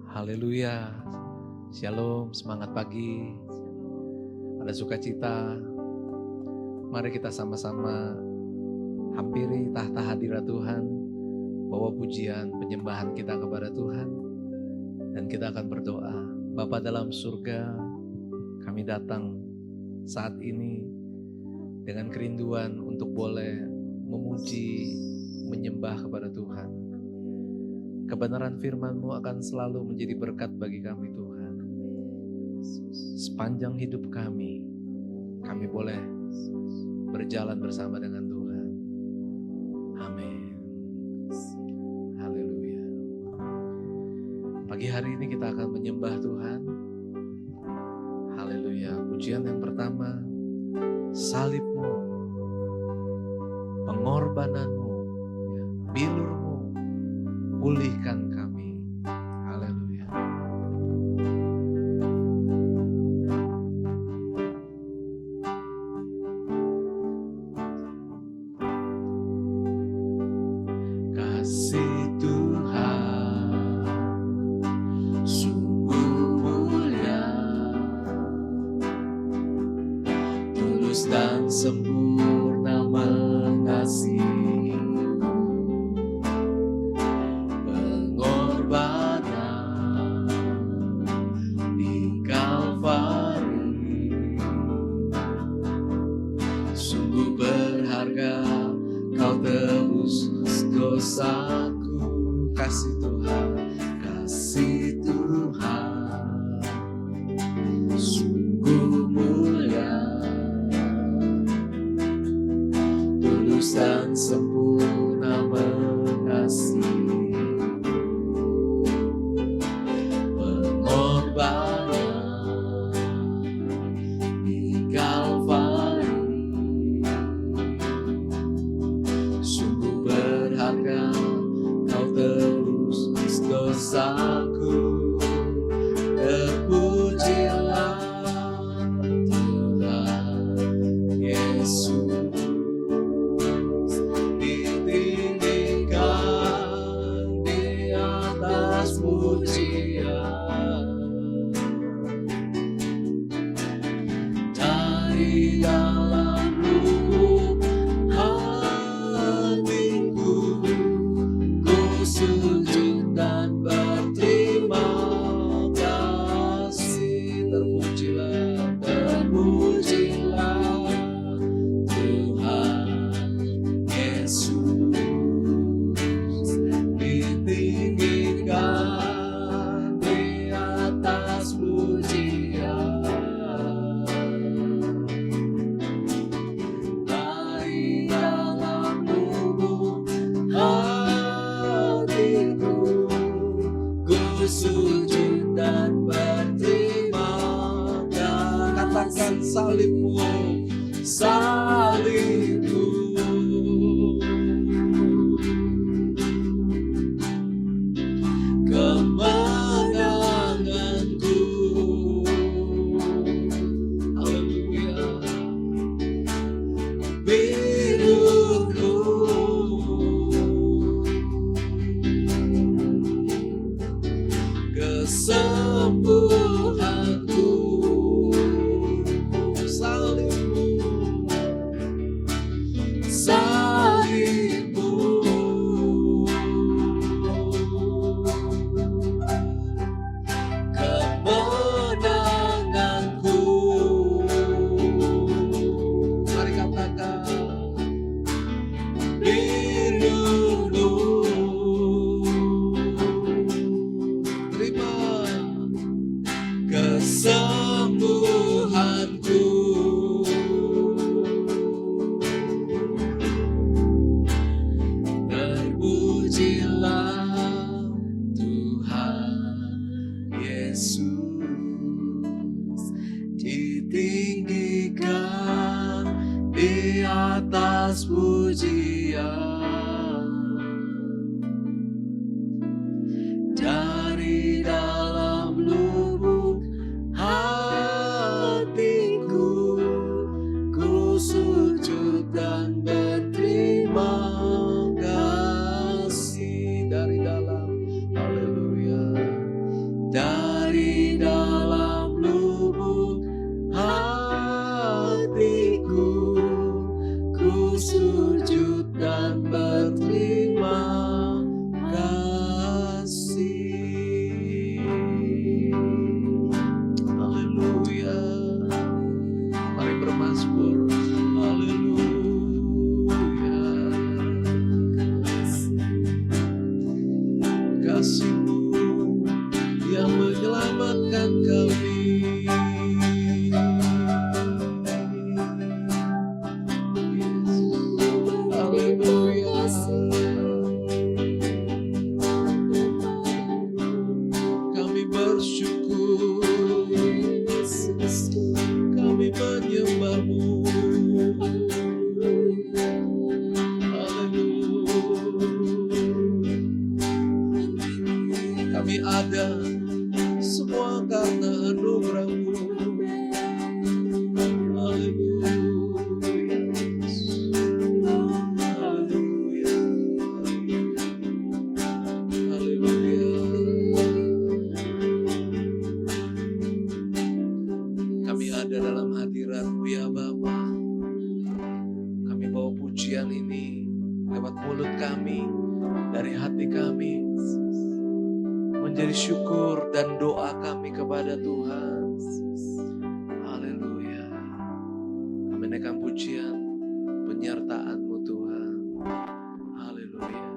Haleluya. Shalom, semangat pagi. Ada sukacita. Mari kita sama-sama hampiri tahta hadirat Tuhan. Bawa pujian, penyembahan kita kepada Tuhan. Dan kita akan berdoa. Bapa dalam surga, kami datang saat ini dengan kerinduan untuk boleh memuji, menyembah kepada Tuhan. Kebenaran firman-Mu akan selalu menjadi berkat bagi kami Tuhan. Sepanjang hidup kami boleh berjalan bersama dengan Tuhan. Amin. Haleluya. Pagi hari ini kita akan menyembah Tuhan. Haleluya. Pujian yang pertama, salib-Mu, pengorbanan-Mu, bilur-Mu, pulihkan kami. Haleluya. Kasih Tuhan sungguh mulia, tulus dan sempurna mengasihi. Dosaku, kasih Tuhan, sungguh mulia, tulus dan sempurna mengasihi, pengorbanan di Kalvari, sungguh berharga. Dosaku, terpujilah Tuhan Yesus, ditinggikan di atas pujian, dari dalam lubuk hatiku ku sujud dan berterima kasih. Terpujilah Tuhan Yesus, ditinggikan di atas pujian, dari dalam lubuk hatiku ku sujud dan berterima kasih. Katakan salib-Mu, salib-Mu, kemenanganku. Haleluya. Bilurku, kesembuhanku, salib-Mu, salib-Mu, kemenanganku. Mari katakan, bilur-Mu, terima kasih-Mu yang menyelamatkan kami. Haleluya. Kami bersyukur, kami menyembah-Mu. Kami ada semua karena anugerah-Mu. Haleluya. Haleluya. Haleluya. Kami ada dalam hadirat-Mu ya Bapa. Kami bawa pujian ini lewat mulut kami, dari hati kami, menjadi syukur dan doa kami kepada Tuhan. Haleluya. Kami naikkan pujian penyertaan-Mu Tuhan. Haleluya.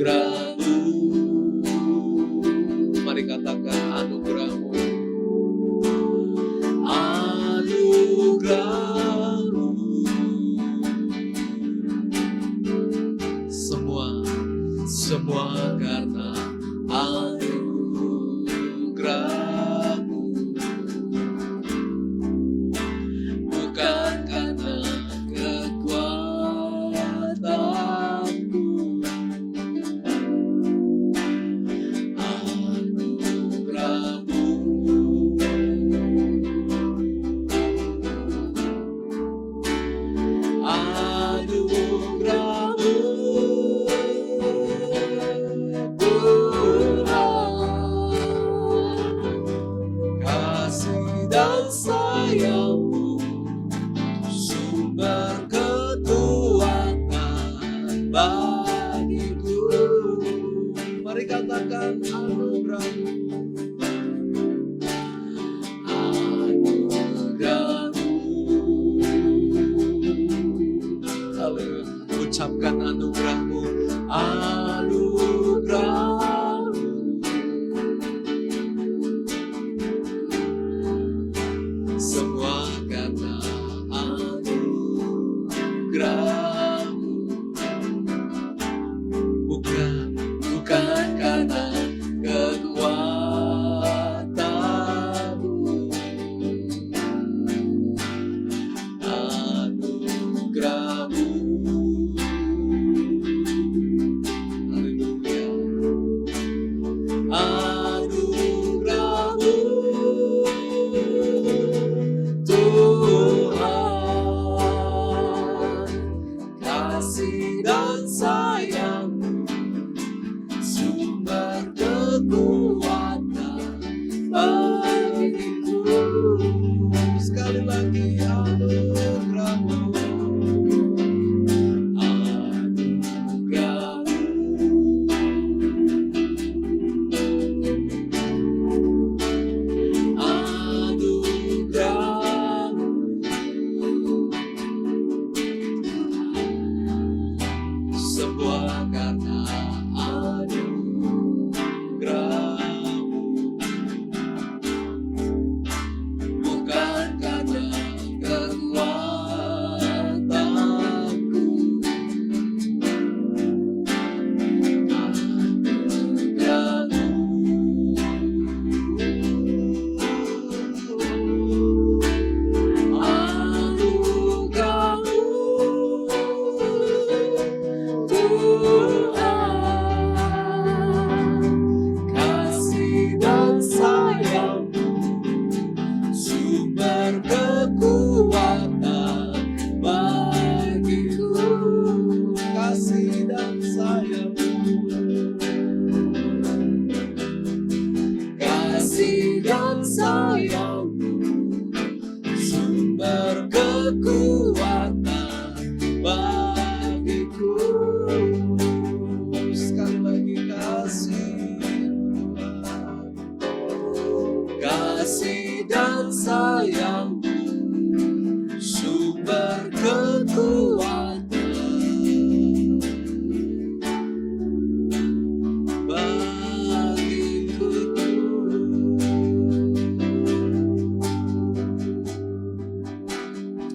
Anugerah-Mu, mari katakan anugerah-Mu. Anugerah-Mu, semua karena anugerah-Mu, bukan karena kekuatanku. Dan sayang-Mu, sumber kekuatan bagiku. Mari katakan anugerah-Mu. Anugerah-Mu. Haleluya. Ucapkan anugerah-Mu. Anugerah-Mu. Semua karena anugerah-Mu, bukan karena kekuatanmu. Anugerah-Mu. Haleluya. Anugerah-Mu, Tuhan, kasih dan sayang-Mu, sumber kekuatan bagiku. Sekali lagi anugerah-Mu. kasih dan sayang, sumber kekuatan bagiku. Sekali lagi kasih dan sayang, sumber kekuatan bagiku.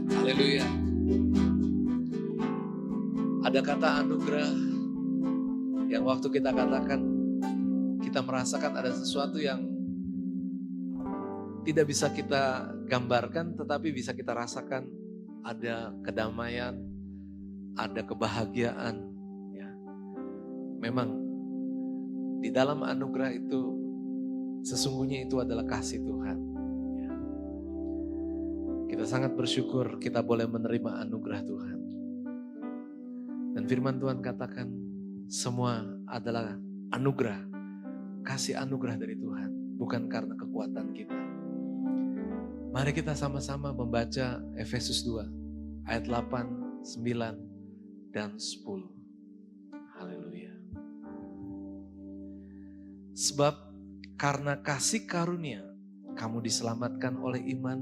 Haleluya. Ada kata anugerah yang waktu kita katakan, kita merasakan ada sesuatu yang tidak bisa kita gambarkan, tetapi bisa kita rasakan. Ada kedamaian, ada kebahagiaan. Ya. Memang di dalam anugerah itu, sesungguhnya itu adalah kasih Tuhan. Ya. Kita sangat bersyukur kita boleh menerima anugerah Tuhan. Dan firman Tuhan katakan, semua adalah anugerah, kasih anugerah dari Tuhan, bukan karena kekuatan kita. Mari kita sama-sama membaca Efesus 2 ayat 8, 9, dan 10. Haleluya. Sebab karena kasih karunia kamu diselamatkan oleh iman,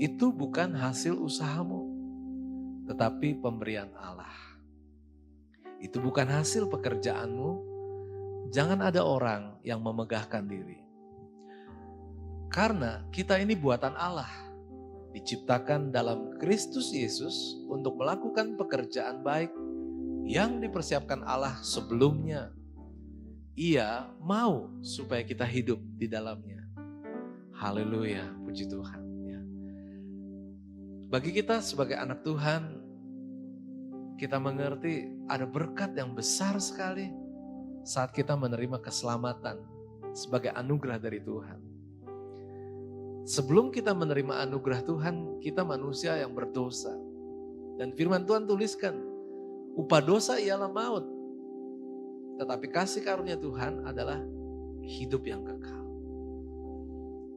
itu bukan hasil usahamu, tetapi pemberian Allah. Itu bukan hasil pekerjaanmu, jangan ada orang yang memegahkan diri. Karena kita ini buatan Allah, diciptakan dalam Kristus Yesus untuk melakukan pekerjaan baik yang dipersiapkan Allah sebelumnya. Ia mau supaya kita hidup di dalamnya. Haleluya, puji Tuhan. Ya. Bagi kita sebagai anak Tuhan, kita mengerti ada berkat yang besar sekali saat kita menerima keselamatan sebagai anugerah dari Tuhan. Sebelum kita menerima anugerah Tuhan, kita manusia yang berdosa. Dan firman Tuhan tuliskan, upah dosa ialah maut. Tetapi kasih karunia Tuhan adalah hidup yang kekal.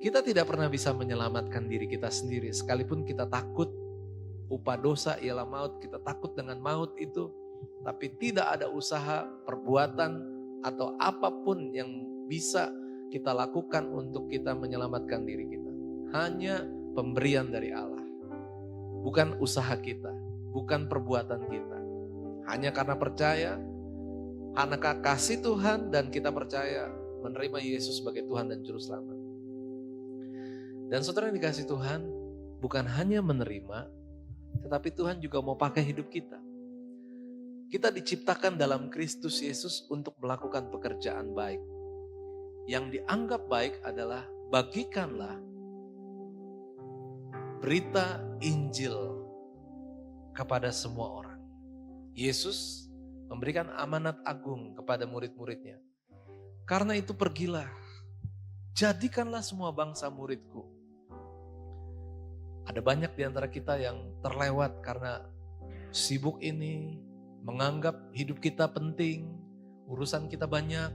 Kita tidak pernah bisa menyelamatkan diri kita sendiri. Sekalipun kita takut, upah dosa ialah maut, kita takut dengan maut itu. Tapi tidak ada usaha, perbuatan, atau apapun yang bisa kita lakukan untuk kita menyelamatkan diri kita. Hanya pemberian dari Allah. Bukan usaha kita, bukan perbuatan kita. Hanya karena percaya, karena kasih Tuhan dan kita percaya menerima Yesus sebagai Tuhan dan Juru Selamat. Dan saudara yang dikasih Tuhan, bukan hanya menerima, tetapi Tuhan juga mau pakai hidup kita. Kita diciptakan dalam Kristus Yesus untuk melakukan pekerjaan baik. Yang dianggap baik adalah bagikanlah berita Injil kepada semua orang. Yesus memberikan amanat agung kepada murid-muridnya. Karena itu pergilah, jadikanlah semua bangsa muridku. Ada banyak di antara kita yang terlewat karena sibuk ini, menganggap hidup kita penting, urusan kita banyak.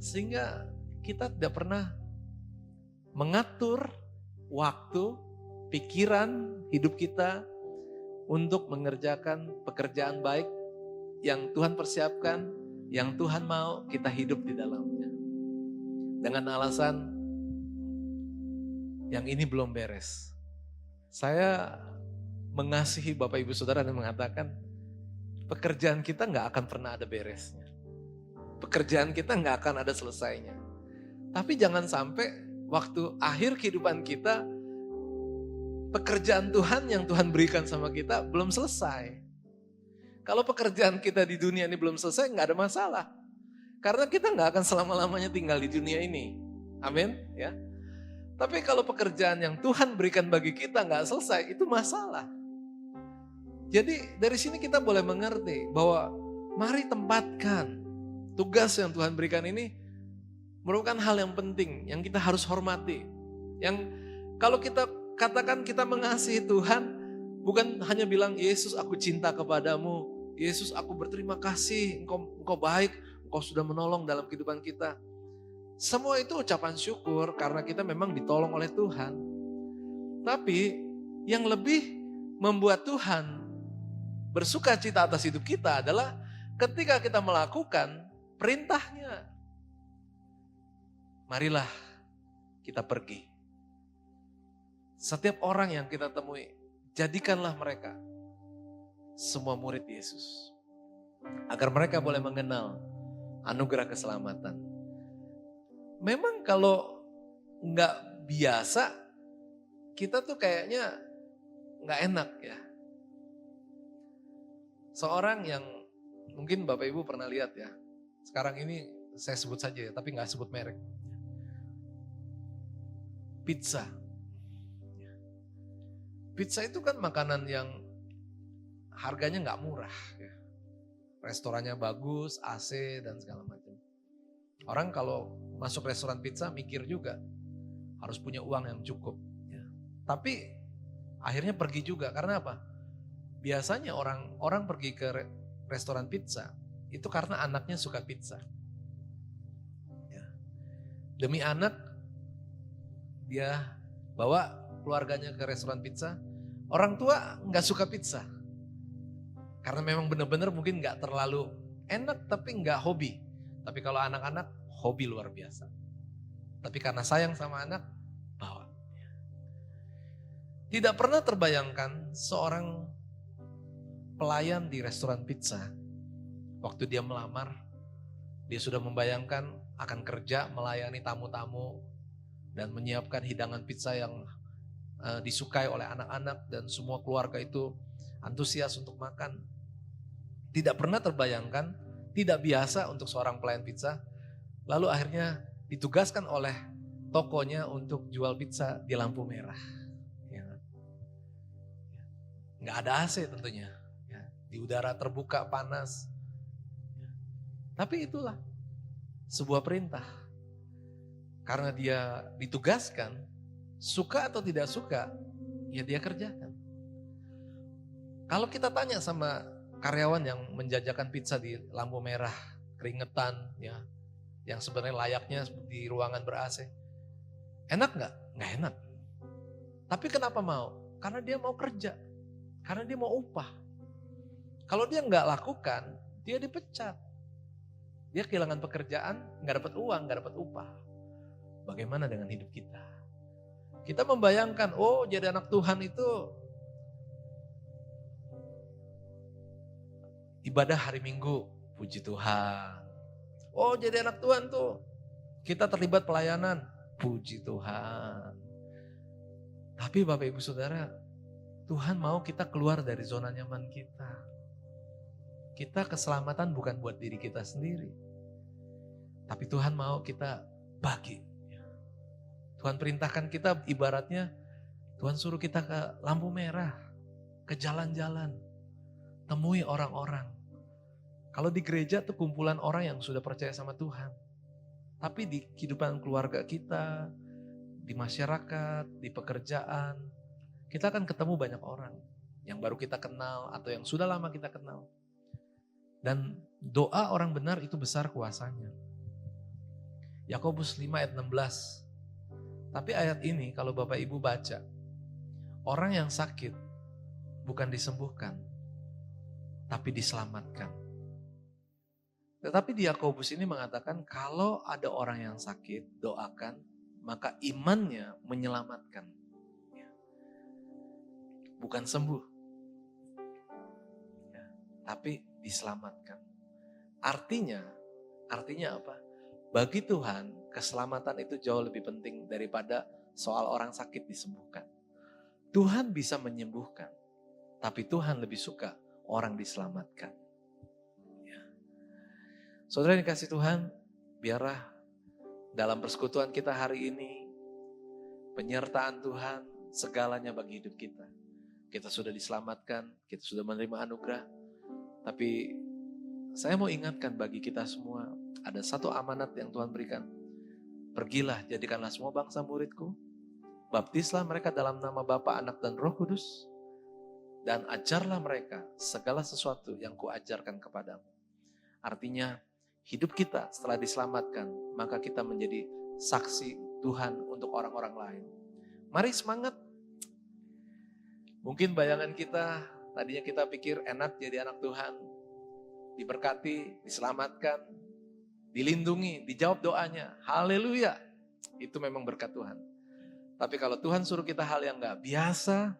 Sehingga kita tidak pernah mengatur waktu, pikiran hidup kita untuk mengerjakan pekerjaan baik yang Tuhan persiapkan, yang Tuhan mau kita hidup di dalamnya. Dengan alasan yang ini belum beres. Saya mengasihi Bapak Ibu Saudara dan mengatakan pekerjaan kita gak akan pernah ada beresnya. Pekerjaan kita gak akan ada selesainya. Tapi jangan sampai waktu akhir kehidupan kita, pekerjaan Tuhan yang Tuhan berikan sama kita belum selesai. Kalau pekerjaan kita di dunia ini belum selesai, gak ada masalah. Karena kita gak akan selama-lamanya tinggal di dunia ini. Amin. Ya. Tapi kalau pekerjaan yang Tuhan berikan bagi kita gak selesai, itu masalah. Jadi dari sini kita boleh mengerti bahwa mari tempatkan tugas yang Tuhan berikan ini merupakan hal yang penting, yang kita harus hormati. Yang kalau kita katakan kita mengasihi Tuhan, bukan hanya bilang, Yesus aku cinta kepadamu, Yesus aku berterima kasih, engkau baik, engkau sudah menolong dalam kehidupan kita. Semua itu ucapan syukur karena kita memang ditolong oleh Tuhan. Tapi yang lebih membuat Tuhan bersuka cita atas hidup kita adalah ketika kita melakukan perintahnya. Marilah kita pergi. Setiap orang yang kita temui, jadikanlah mereka semua murid Yesus. Agar mereka boleh mengenal anugerah keselamatan. Memang kalau nggak biasa, kita tuh kayaknya nggak enak ya. Seorang yang mungkin Bapak Ibu pernah lihat ya. Sekarang ini saya sebut saja ya, tapi nggak sebut merek. Pizza. Pizza itu kan makanan yang harganya nggak murah. Ya. Restorannya bagus, AC dan segala macam. Orang kalau masuk restoran pizza mikir juga harus punya uang yang cukup. Ya. Tapi akhirnya pergi juga karena apa? Biasanya orang pergi ke restoran pizza itu karena anaknya suka pizza. Ya. Demi anak dia bawa keluarganya ke restoran pizza. Orang tua nggak suka pizza. Karena memang benar-benar mungkin nggak terlalu enak tapi nggak hobi. Tapi kalau anak-anak hobi luar biasa. Tapi karena sayang sama anak, bawa. Tidak pernah terbayangkan seorang pelayan di restoran pizza. Waktu dia melamar, dia sudah membayangkan akan kerja melayani tamu-tamu dan menyiapkan hidangan pizza yang disukai oleh anak-anak dan semua keluarga itu antusias untuk makan. Tidak pernah terbayangkan, tidak biasa untuk seorang pelayan pizza, lalu akhirnya ditugaskan oleh tokonya untuk jual pizza di lampu merah. Ya. Nggak ada AC tentunya, ya. Di udara terbuka panas. Ya. Tapi itulah sebuah perintah. Karena dia ditugaskan, suka atau tidak suka, ya dia kerjakan. Kalau kita tanya sama karyawan yang menjajakan pizza di lampu merah, keringetan, ya, yang sebenarnya layaknya di ruangan ber-AC, enak nggak? Nggak enak. Tapi kenapa mau? Karena dia mau kerja, karena dia mau upah. Kalau dia nggak lakukan, dia dipecat. Dia kehilangan pekerjaan, nggak dapat uang, nggak dapat upah. Bagaimana dengan hidup kita? Kita membayangkan, oh jadi anak Tuhan itu ibadah hari Minggu, puji Tuhan. Oh jadi anak Tuhan tuh, kita terlibat pelayanan, puji Tuhan. Tapi Bapak Ibu Saudara, Tuhan mau kita keluar dari zona nyaman kita. Kita keselamatan bukan buat diri kita sendiri. Tapi Tuhan mau kita bagi. Tuhan perintahkan kita ibaratnya, Tuhan suruh kita ke lampu merah, ke jalan-jalan, temui orang-orang. Kalau di gereja tuh kumpulan orang yang sudah percaya sama Tuhan. Tapi di kehidupan keluarga kita, di masyarakat, di pekerjaan, kita akan ketemu banyak orang yang baru kita kenal atau yang sudah lama kita kenal. Dan doa orang benar itu besar kuasanya. Yakobus 5 ayat 16. Tapi ayat ini kalau Bapak Ibu baca, orang yang sakit bukan disembuhkan, tapi diselamatkan. Tetapi di Yakobus ini mengatakan kalau ada orang yang sakit, doakan, maka imannya menyelamatkan. Bukan sembuh, tapi diselamatkan. Artinya apa? Bagi Tuhan, keselamatan itu jauh lebih penting daripada soal orang sakit disembuhkan. Tuhan bisa menyembuhkan, tapi Tuhan lebih suka orang diselamatkan. Ya. Saudara yang dikasih Tuhan, biarlah dalam persekutuan kita hari ini, penyertaan Tuhan segalanya bagi hidup kita. Kita sudah diselamatkan, kita sudah menerima anugerah, tapi saya mau ingatkan bagi kita semua, ada satu amanat yang Tuhan berikan. Pergilah, jadikanlah semua bangsa muridku. Baptislah mereka dalam nama Bapa, Anak, dan Roh Kudus. Dan ajarlah mereka segala sesuatu yang kuajarkan kepadamu. Artinya, hidup kita setelah diselamatkan, maka kita menjadi saksi Tuhan untuk orang-orang lain. Mari semangat. Mungkin bayangan kita, tadinya kita pikir enak jadi anak Tuhan, diberkati, diselamatkan, dilindungi, dijawab doanya. Haleluya. Itu memang berkat Tuhan. Tapi kalau Tuhan suruh kita hal yang gak biasa,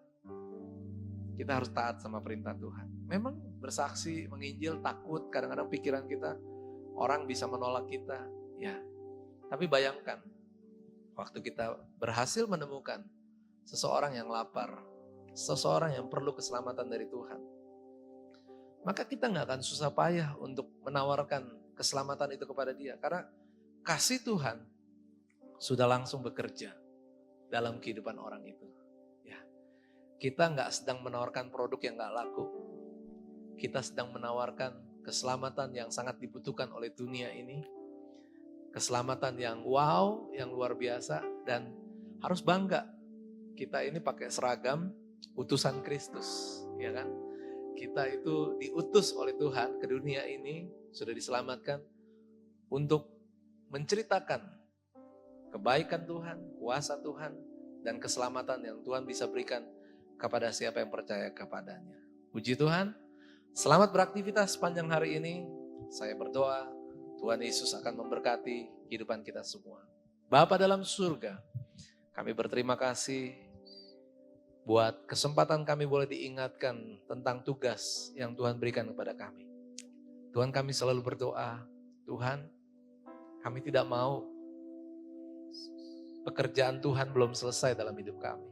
kita harus taat sama perintah Tuhan. Memang bersaksi, menginjil, takut, kadang-kadang pikiran kita, orang bisa menolak kita. Ya, tapi bayangkan, waktu kita berhasil menemukan seseorang yang lapar, seseorang yang perlu keselamatan dari Tuhan, maka kita gak akan susah payah untuk menawarkan keselamatan itu kepada dia. Karena kasih Tuhan sudah langsung bekerja dalam kehidupan orang itu. Ya, kita gak sedang menawarkan produk yang gak laku. Kita sedang menawarkan keselamatan yang sangat dibutuhkan oleh dunia ini. Keselamatan yang wow, yang luar biasa, dan harus bangga. Kita ini pakai seragam utusan Kristus, ya kan? Kita itu diutus oleh Tuhan ke dunia ini, sudah diselamatkan untuk menceritakan kebaikan Tuhan, kuasa Tuhan, dan keselamatan yang Tuhan bisa berikan kepada siapa yang percaya kepadanya. Puji Tuhan, selamat beraktivitas sepanjang hari ini. Saya berdoa, Tuhan Yesus akan memberkati kehidupan kita semua. Bapa dalam surga, kami berterima kasih buat kesempatan kami boleh diingatkan tentang tugas yang Tuhan berikan kepada kami. Tuhan, kami selalu berdoa, Tuhan, kami tidak mau pekerjaan Tuhan belum selesai dalam hidup kami.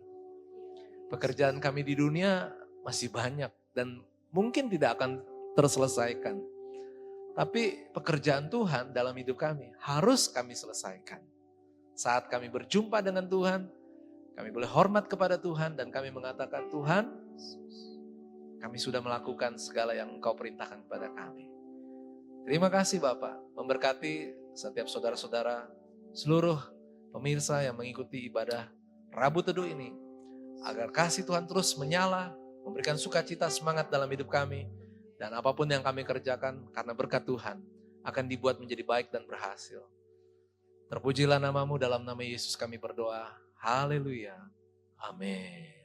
Pekerjaan kami di dunia masih banyak dan mungkin tidak akan terselesaikan. Tapi pekerjaan Tuhan dalam hidup kami harus kami selesaikan. Saat kami berjumpa dengan Tuhan, kami boleh hormat kepada Tuhan dan kami mengatakan, Tuhan, kami sudah melakukan segala yang Engkau perintahkan kepada kami. Terima kasih Bapak, memberkati setiap saudara-saudara, seluruh pemirsa yang mengikuti ibadah Rabu Teduh ini, agar kasih Tuhan terus menyala, memberikan sukacita, semangat dalam hidup kami, dan apapun yang kami kerjakan karena berkat Tuhan akan dibuat menjadi baik dan berhasil. Terpujilah namamu, dalam nama Yesus kami berdoa. Haleluya. Amin.